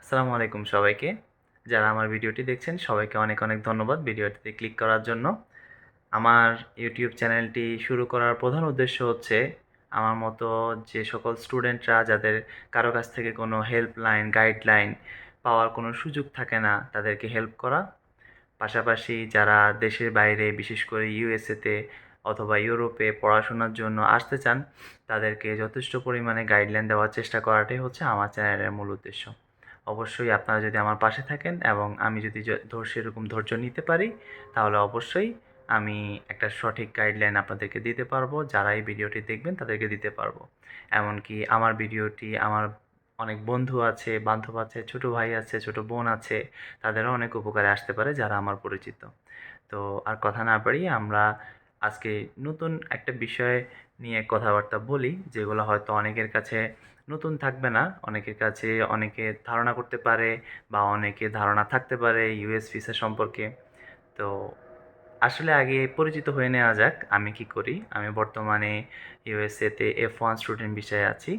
আসসালামু আলাইকুম সবাইকে। যারা আমার ভিডিওটি দেখছেন সবাইকে অনেক অনেক ধন্যবাদ ভিডিওটিতে ক্লিক করার জন্য। আমার ইউটিউব চ্যানেলটি শুরু করার প্রধান উদ্দেশ্য হচ্ছে আমার মতো যে সকল স্টুডেন্টরা যাদের কারো কাছ থেকে কোনো হেল্পলাইন, গাইডলাইন পাওয়ার কোনো সুযোগ থাকে না তাদেরকে হেল্প করা। পাশাপাশি যারা দেশের বাইরে বিশেষ করে ইউএসএতে অথবা ইউরোপে পড়াশোনার জন্য আসতে চান তাদেরকে যথেষ্ট পরিমাণে গাইডলাইন দেওয়ার চেষ্টা করাটাই হচ্ছে আমার চ্যানেলের মূল উদ্দেশ্য। অবশ্যই আপনারা যদি আমার পাশে থাকেন এবং আমি যদি সেরকম ধৈর্য নিতে পারি তাহলে অবশ্যই আমি একটা সঠিক গাইডলাইন আপনাদেরকে দিতে পারবো। যারা এই ভিডিওটি দেখবেন তাদেরকে দিতে পারবো। এমনকি আমার ভিডিওটি আমার অনেক বন্ধু আছে, বান্ধব আছে, ছোট ভাই আছে, ছোট বোন আছে, তাদেরও অনেক উপকারে আসতে পারে যারা আমার পরিচিত। তো আর কথা না বাড়িয়ে আমরা আজকে নতুন একটা বিষয় নিয়ে কথাবার্তা বলি, যেগুলো হয়তো অনেকের কাছে নতুন থাকবে না, অনেকের কাছে অনেকে ধারণা করতে পারে বা অনেকে ধারণা থাকতে পারে ইউএস ভিসা সম্পর্কে। তো আসলে আগে পরিচিত হয়ে নেওয়া যাক আমি কি করি। আমি বর্তমানে ইউএসএতে F1 স্টুডেন্ট ভিসায় আছি।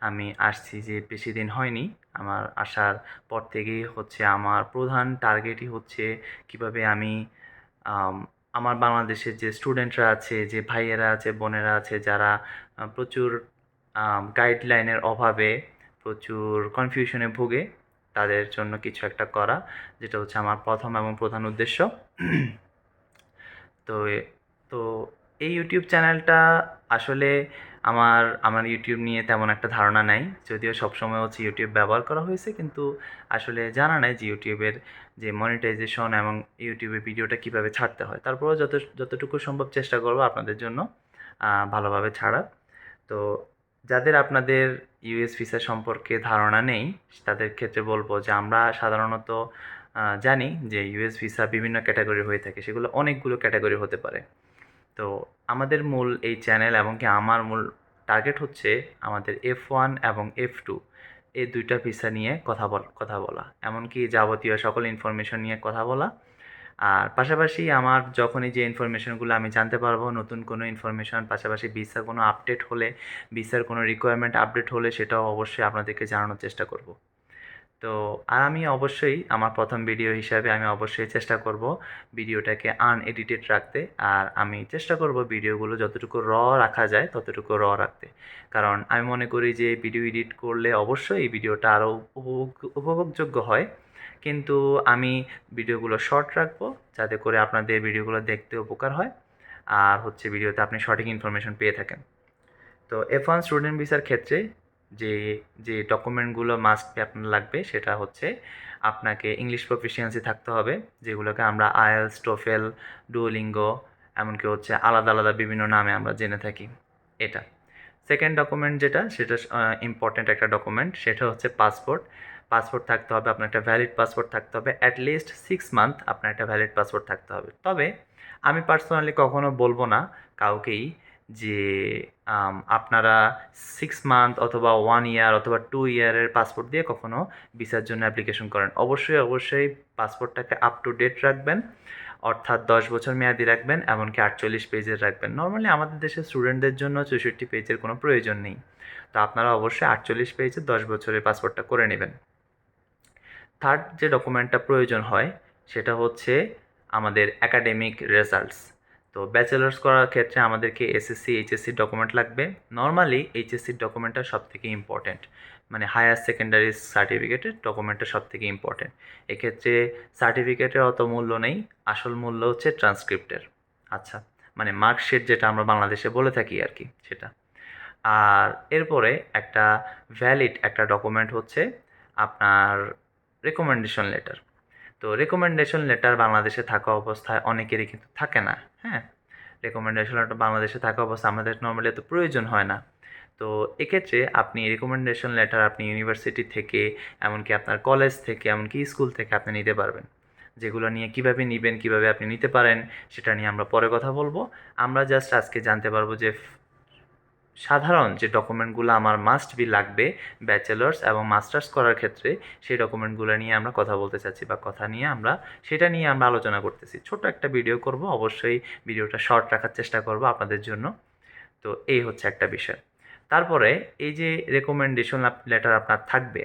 আমি আসছি যে বেশি দিন হয়নি। আমার আসার পর থেকেই হচ্ছে আমার প্রধান টার্গেটই হচ্ছে কিভাবে আমি আম আমার বাংলাদেশের যে স্টুডেন্টরা আছে, যে ভাইয়েরা আছে, বোনেরা আছে যারা প্রচুর গাইডলাইনের অভাবে প্রচুর কনফিউশনে ভোগে, তাদের জন্য কিছু একটা করা, যেটা হচ্ছে আমার প্রথম এবং প্রধান উদ্দেশ্য। তো তো এই ইউটিউব চ্যানেলটা আসলে আমার ইউটিউব নিয়ে তেমন একটা ধারণা নাই। যদিও সবসময় হচ্ছে ইউটিউব ব্যবহার করা হয়েছে, কিন্তু আসলে জানা নাই যে ইউটিউবের যে মনিটাইজেশন এবং ইউটিউবে ভিডিওটা কিভাবে ছাড়তে হয়। তারপরেও যতটুকু সম্ভব চেষ্টা করব আপনাদের জন্য ভালোভাবে ছাড়ার। তো যাদের আপনাদের ইউএস ভিসা সম্পর্কে ধারণা নেই তাদের ক্ষেত্রে বলব যে আমরা সাধারণত জানি যে ইউএস ভিসা বিভিন্ন ক্যাটাগরি হয়ে থাকে, সেগুলো অনেকগুলো ক্যাটাগরি হতে পারে। তো আমাদের মূল এই চ্যানেল এবং কি আমার মূল টার্গেট হচ্ছে আমাদের F1 এবং F2 এই দুইটা ভিসা নিয়ে কথা বলা, এমনকি যাবতীয় সকল ইনফরমেশন নিয়ে কথা বলা। আর পাশাপাশি আমার যখনই যে ইনফরমেশনগুলো আমি জানতে পারবো, নতুন কোনো ইনফরমেশন, পাশাপাশি ভিসা কোনো আপডেট হলে, ভিসার কোনো রিকোয়ারমেন্ট আপডেট হলে সেটাও অবশ্যই আপনাদেরকে জানানোর চেষ্টা করব। তো আর আমি অবশ্যই আমার প্রথম ভিডিও হিসাবে আমি অবশ্যই চেষ্টা করব ভিডিওটাকে আনএডিটেড রাখতে। আর আমি চেষ্টা করব ভিডিওগুলো যতটুকু রাখা যায় ততটুকু রাখতে। কারণ আমি মনে করি যে ভিডিও এডিট করলে অবশ্যই এই ভিডিওটা আরও উপভোগযোগ্য হয়। কিন্তু আমি ভিডিওগুলো শর্ট রাখবো যাতে করে আপনাদের ভিডিওগুলো দেখতে উপকার হয় আর হচ্ছে ভিডিওতে আপনি সঠিক ইনফরমেশন পেয়ে থাকেন। তো F1 স্টুডেন্ট ভিসার ক্ষেত্রে যে যে ডকুমেন্টগুলো মাস্ট বি আপনার লাগবে সেটা হচ্ছে আপনাকে ইংলিশ প্রফিসিয়েন্সি থাকতে হবে, যেগুলোকে আমরা আইএলস, টোফেল, ডুওলিঙ্গো, এমনকি হচ্ছে আলাদা আলাদা বিভিন্ন নামে আমরা জেনে থাকি। এটা সেকেন্ড ডকুমেন্ট যেটা, সেটা ইম্পর্ট্যান্ট একটা ডকুমেন্ট, সেটা হচ্ছে পাসপোর্ট। পাসপোর্ট থাকতে হবে, আপনার একটা ভ্যালিড পাসপোর্ট থাকতে হবে, অ্যাটলিস্ট 6 মান্থ আপনার একটা ভ্যালিড পাসপোর্ট থাকতে হবে। তবে আমি পার্সোনালি কখনো বলবো না কাউকেই যে আপনারা 6 মান্থ অথবা 1 ইয়ার অথবা 2 ইয়ারের পাসপোর্ট দিয়ে কখনো ভিসার জন্য অ্যাপ্লিকেশন করেন। অবশ্যই অবশ্যই পাসপোর্টটাকে আপ টু ডেট রাখবেন, অর্থাৎ 10 বছর মেয়াদি রাখবেন, এমনকি 48 পেজের রাখবেন। নর্মালি আমাদের দেশের স্টুডেন্টদের জন্য 64 পেজের কোনো প্রয়োজন নেই। তো আপনারা অবশ্যই 48 পেজের 10 বছরের পাসপোর্টটা করে নেবেন। থার্ড যে ডকুমেন্টটা প্রয়োজন হয় সেটা হচ্ছে আমাদের একাডেমিক রেজাল্টস। তো ব্যাচেলার্স করার ক্ষেত্রে আমাদেরকে এসএসসি, এইচএসসি ডকুমেন্ট লাগবে। নর্মালি এইচএসসির ডকুমেন্টটা সবথেকে ইম্পর্ট্যান্ট, মানে হায়ার সেকেন্ডারি সার্টিফিকেটের ডকুমেন্টটা সবথেকে ইম্পর্ট্যান্ট। এক্ষেত্রে সার্টিফিকেটের অত মূল্য নেই, আসল মূল্য হচ্ছে ট্রান্সক্রিপ্টের। আচ্ছা, মানে মার্কশিট যেটা আমরা বাংলাদেশে বলে থাকি আর কি, সেটা। আর এরপরে একটা ভ্যালিড একটা ডকুমেন্ট হচ্ছে আপনার রেকমেন্ডেশন লেটার। তো রেকমেন্ডেশন লেটার বাংলাদেশে থাকা অবস্থায় অনেকেরই কিন্তু থাকে না। হ্যাঁ, রেকমেন্ডেশন লেটার বাংলাদেশে থাকা অবস্থায় আমাদের নর্মালি এত প্রয়োজন হয় না। তো এক্ষেত্রে আপনি রেকমেন্ডেশন লেটার আপনি ইউনিভার্সিটি থেকে, এমনকি আপনার কলেজ থেকে, এমনকি স্কুল থেকে আপনি নিতে পারবেন। যেগুলো নিয়ে কিভাবে নিবেন, কিভাবে আপনি নিতে পারেন সেটা নিয়ে আমরা পরে কথা বলবো। আমরা জাস্ট আজকে জানতে পারবো যে সাধারণ যে ডকুমেন্টগুলো আমার মাস্ট বি লাগবে ব্যাচেলার্স এবং মাস্টার্স করার ক্ষেত্রে, সেই ডকুমেন্টগুলো নিয়ে আমরা কথা বলতে চাচ্ছি বা কথা নিয়ে আমরা সেটা নিয়ে আমরা আলোচনা করতেছি। ছোট একটা ভিডিও করব, অবশ্যই ভিডিওটা শর্ট রাখার চেষ্টা করব আপনাদের জন্য। তো এই হচ্ছে একটা বিষয়। তারপরে এই যে রেকমেন্ডেশন লেটার আপনার থাকবে,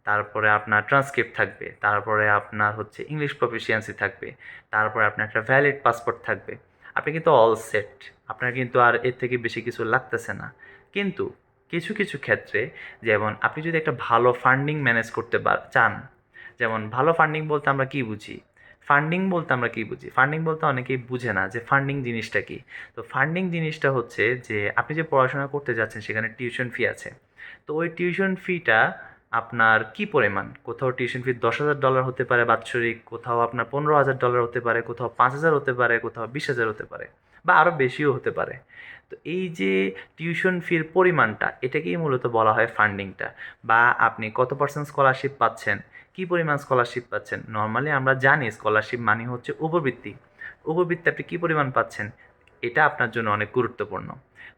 তারপরে আপনার ট্রান্সক্রিপ্ট থাকবে, তারপরে আপনার হচ্ছে ইংলিশ প্রফিসিয়েন্সি থাকবে, তারপরে আপনার একটা ভ্যালিড পাসপোর্ট থাকবে। আপনি কিন্তু অল সেট, আপনার কিন্তু আর এর থেকে বেশি কিছু লাগতেছে না। কিন্তু কিছু কিছু ক্ষেত্রে, যেমন আপনি যদি একটা ভালো ফান্ডিং ম্যানেজ করতে চান, যেমন ভালো ফান্ডিং বলতে আমরা কী বুঝি, ফান্ডিং বলতে অনেকেই বুঝে না যে ফান্ডিং জিনিসটা কী। তো ফান্ডিং জিনিসটা হচ্ছে যে আপনি যে পড়াশোনা করতে যাচ্ছেন সেখানে টিউশন ফি আছে। তো ওই টিউশন ফিটা আপনার কি পরিমাণ, কোথাও টিউশন ফি $10,000 হতে পারে বাৎসরিক, কোথাও আপনার $15,000 হতে পারে, কোথাও 5,000 হতে পারে, কোথাও 20,000 হতে পারে, বা আরও বেশিও হতে পারে। তো এই যে টিউশন ফির পরিমাণটা, এটাকেই মূলত বলা হয় ফান্ডিংটা। বা আপনি কত পার্সেন্ট স্কলারশিপ পাচ্ছেন, কী পরিমাণ স্কলারশিপ পাচ্ছেন। নর্মালি আমরা জানি স্কলারশিপ মানে হচ্ছে উপবৃত্তি। উপবৃত্তি আপনি কী পরিমাণ পাচ্ছেন, এটা আপনার জন্য অনেক গুরুত্বপূর্ণ।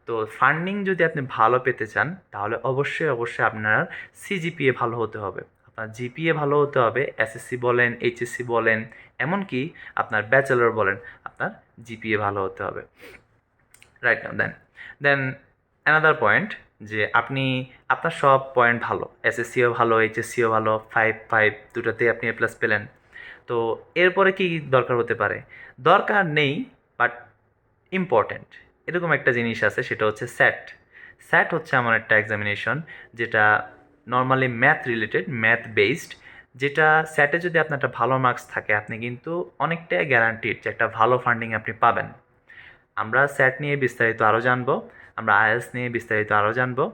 তো ফান্ডিং যদি আপনি ভালো পেতে চান তাহলে অবশ্যই অবশ্যই আপনার সিজিপিএ ভালো হতে হবে, আপনার জিপিএ ভালো হতে হবে। এসএসসি বলেন, এইচএসসি বলেন, এমনকি আপনার ব্যাচেলর বলেন, আপনার জিপিএ ভালো হতে হবে। রাইট নাও দেন অ্যানাদার পয়েন্ট, যে আপনি আপনার সব পয়েন্ট ভালো, এসএসসিও ভালো, এইচএসসিও ভালো, 5 দুটোতেই আপনি A+ পেলেন। তো এরপরে কি দরকার হতে পারে? দরকার নেই, বাট ইম্পর্ট্যান্ট এরকম একটা জিনিস আছে, সেটা হচ্ছে স্যাট। স্যাট হচ্ছে এমন একটা এক্সামিনেশন যেটা normally math related, math based, যেটা স্যাটে যদি আপনার একটা ভালো মার্কস থাকে আপনি কিন্তু অনেকটাই গ্যারান্টিড যে একটা ভালো ফান্ডিং আপনি পাবেন। আমরা স্যাট নিয়ে বিস্তারিত আরও জানবো, আমরা আইএলস নিয়ে বিস্তারিত আরও জানবো।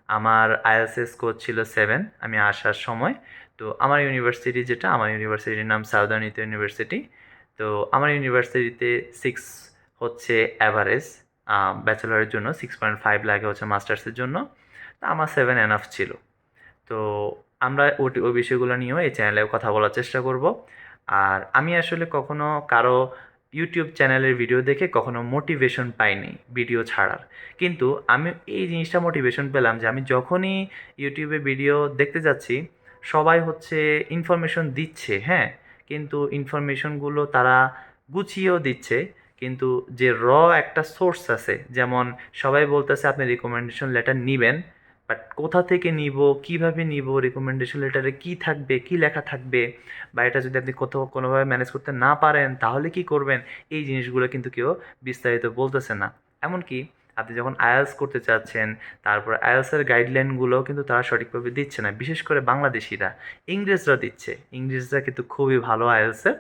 আমার আইএলসের স্কোর ছিল 7 আমি আসার সময়। তো আমার ইউনিভার্সিটি যেটা, আমার ইউনিভার্সিটির নাম সাউদার্ন ইউথ ইউনিভার্সিটি। তো আমার ইউনিভার্সিটিতে 6 হচ্ছে অ্যাভারেজ, ব্যাচেলরের জন্য 6.5 লাগে হচ্ছে মাস্টার্সের জন্য। তো আমার 7 এনাফ ছিল। তো আমরা ওই বিষয়গুলো নিয়েও এই চ্যানেলে কথা বলার চেষ্টা করব। আর আমি আসলে কখনো কারো ইউটিউব চ্যানেলের ভিডিও দেখে কখনো মোটিভেশন পাইনি ভিডিও ছাড়ার। কিন্তু আমি এই জিনিসটা মোটিভেশন পেলাম যে আমি যখনই ইউটিউবে ভিডিও দেখতে যাচ্ছি, সবাই হচ্ছে ইনফরমেশন দিচ্ছে, হ্যাঁ, কিন্তু ইনফরমেশনগুলো তারা গুছিয়েও দিচ্ছে। কিন্তু যে একটা সোর্স আছে, যেমন সবাই বলতেছে আপনি রিকমেন্ডেশন লেটার নিবেন, বাট কোথা থেকে নিব, কিভাবে নিব, রিকমেন্ডেশন লেটারে কী থাকবে, কী লেখা থাকবে, বা এটা যদি আপনি কোথাও কোনোভাবে ম্যানেজ করতে না পারেন তাহলে কি করবেন, এই জিনিসগুলো কিন্তু কেউ বিস্তারিত বলতেছে না। এমনকি আপনি যখন আইএলস করতে চাচ্ছেন, তারপর আইএলসের গাইডলাইনগুলোও কিন্তু তারা সঠিকভাবে দিচ্ছে না, বিশেষ করে বাংলাদেশিরা। ইংরেজরা দিচ্ছে, ইংরেজরা কিন্তু খুবই ভালো আইএলসের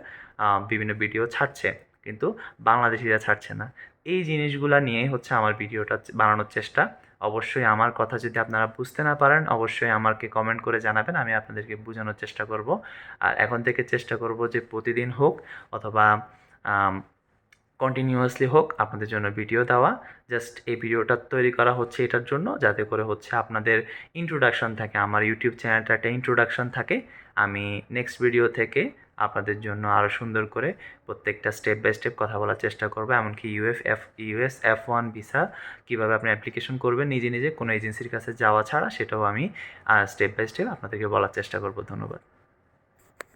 বিভিন্ন ভিডিও ছাড়ছে, কিন্তু বাংলাদেশিরা ছাড়ছে না। এই জিনিসগুলো নিয়েই হচ্ছে আমার ভিডিওটা বানানোর চেষ্টা। অবশ্যই আমার কথা যদি আপনারা বুঝতে না পারেন অবশ্যই আমাকে কমেন্ট করে জানাবেন, আমি আপনাদেরকে বোঝানোর চেষ্টা করব। আর এখন থেকে চেষ্টা করব যে প্রতিদিন হোক অথবা কন্টিনিউয়াসলি হোক আপনাদের জন্য ভিডিও দেওয়া। জাস্ট এই ভিডিওটা তৈরি করা হচ্ছে এটার জন্য, যাতে করে হচ্ছে আপনাদের ইন্ট্রোডাকশন থাকে, আমার ইউটিউব চ্যানেলটা একটা ইন্ট্রোডাকশন থাকে। আমি নেক্সট ভিডিও থেকে আপনাদের জন্য আরও সুন্দর করে প্রত্যেকটা স্টেপ বাই স্টেপ কথা বলার চেষ্টা করব, এমনকি ইউএস F1 ভিসা কীভাবে আপনি অ্যাপ্লিকেশন করবেন নিজে নিজে কোনো এজেন্সির কাছে যাওয়া ছাড়া, সেটাও আমি স্টেপ বাই স্টেপ আপনাদেরকে বলার চেষ্টা করব। ধন্যবাদ।